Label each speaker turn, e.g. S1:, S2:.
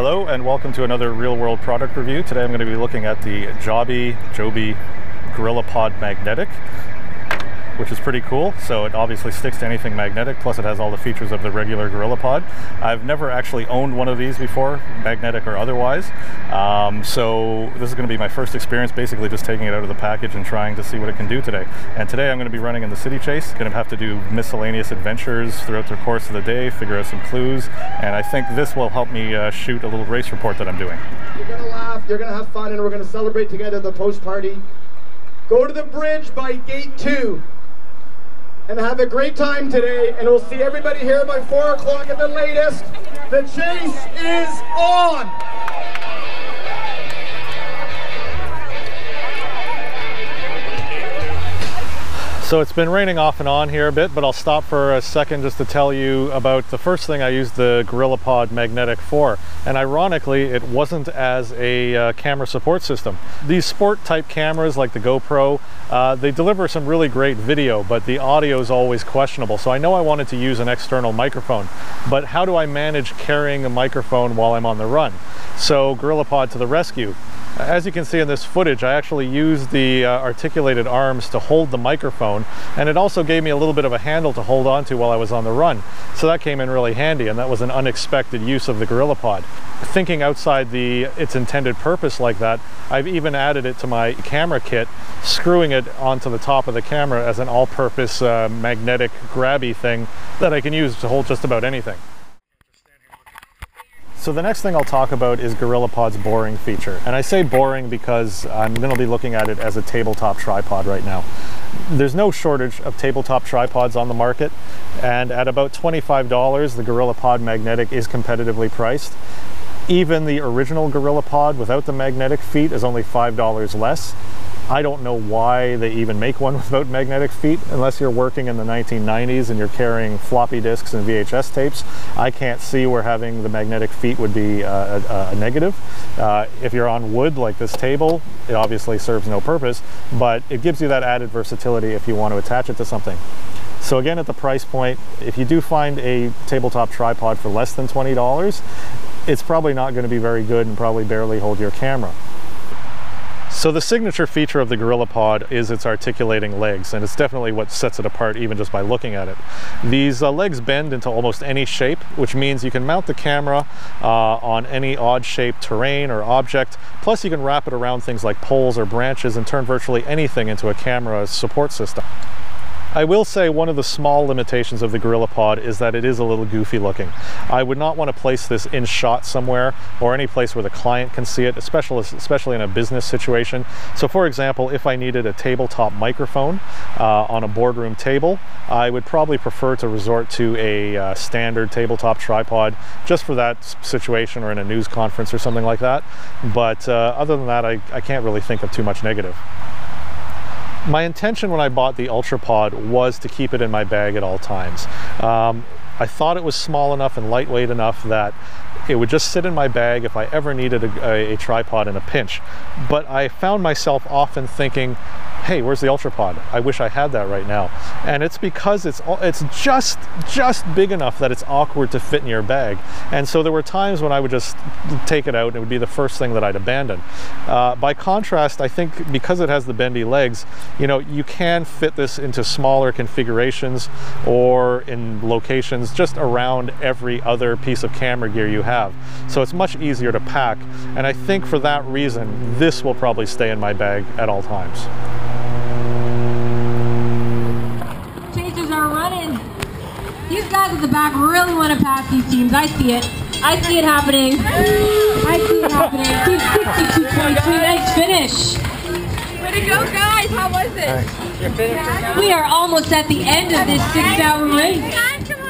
S1: Hello and welcome to another real world product review. Today I'm going to be looking at the Joby Gorillapod Magnetic, which is pretty cool. So it obviously sticks to anything magnetic, plus it has all the features of the regular Gorillapod. I've never actually owned one of these before, magnetic or otherwise. So this is going to be my first experience, basically just taking it out of the package and trying to see what it can do today. And today I'm going to be running in the city chase. Going to have to do miscellaneous adventures throughout the course of the day, figure out some clues, and I think this will help me shoot a little race report that I'm doing.
S2: You're going to laugh, you're going to have fun, and we're going to celebrate together the post party. Go to the bridge by gate 2. And have a great time today, and we'll see everybody here by 4 o'clock at the latest. The chase is on!
S1: So it's been raining off and on here a bit, but I'll stop for a second just to tell you about the first thing I used the Gorillapod Magnetic for. And ironically, it wasn't as a camera support system. These sport type cameras like the GoPro, they deliver some really great video, but the audio is always questionable. So I know I wanted to use an external microphone, but how do I manage carrying a microphone while I'm on the run? So Gorillapod to the rescue. As you can see in this footage, I actually used the articulated arms to hold the microphone, and it also gave me a little bit of a handle to hold on to while I was on the run. So that came in really handy, and that was an unexpected use of the Gorillapod. Thinking outside its intended purpose like that, I've even added it to my camera kit, screwing it onto the top of the camera as an all-purpose magnetic grabby thing that I can use to hold just about anything. So the next thing I'll talk about is Gorillapod's boring feature. And I say boring because I'm going to be looking at it as a tabletop tripod right now. There's no shortage of tabletop tripods on the market, and at about $25, the Gorillapod Magnetic is competitively priced. Even the original Gorillapod without the magnetic feet is only $5 less. I don't know why they even make one without magnetic feet, unless you're working in the 1990s and you're carrying floppy disks and VHS tapes. I can't see where having the magnetic feet would be a negative. If you're on wood like this table, it obviously serves no purpose, but it gives you that added versatility if you want to attach it to something. So again, at the price point, if you do find a tabletop tripod for less than $20, it's probably not going to be very good and probably barely hold your camera. So the signature feature of the Gorillapod is its articulating legs, and it's definitely what sets it apart even just by looking at it. These legs bend into almost any shape, which means you can mount the camera on any odd-shaped terrain or object, plus you can wrap it around things like poles or branches and turn virtually anything into a camera support system. I will say one of the small limitations of the Gorillapod is that it is a little goofy looking. I would not want to place this in shot somewhere or any place where the client can see it, especially in a business situation. So for example, if I needed a tabletop microphone on a boardroom table, I would probably prefer to resort to a standard tabletop tripod just for that situation, or in a news conference or something like that. But other than that, I can't really think of too much negative. My intention when I bought the UltraPod was to keep it in my bag at all times. I thought it was small enough and lightweight enough that it would just sit in my bag if I ever needed a tripod in a pinch. But I found myself often thinking, hey, where's the UltraPod? I wish I had that right now. And it's because it's just big enough that it's awkward to fit in your bag. And so there were times when I would just take it out and it would be the first thing that I'd abandon. By contrast, I think because it has the bendy legs, you know, you can fit this into smaller configurations or in locations just around every other piece of camera gear you have. So it's much easier to pack. And I think for that reason, this will probably stay in my bag at all times.
S3: Chasers are running. These guys at the back really want to pass these teams. I see it. I see it happening. I see it happening. Team 62.3, nice finish.
S4: Way to go, guys. How was it?
S3: We are almost at the end of this 6-hour race.
S4: Come on.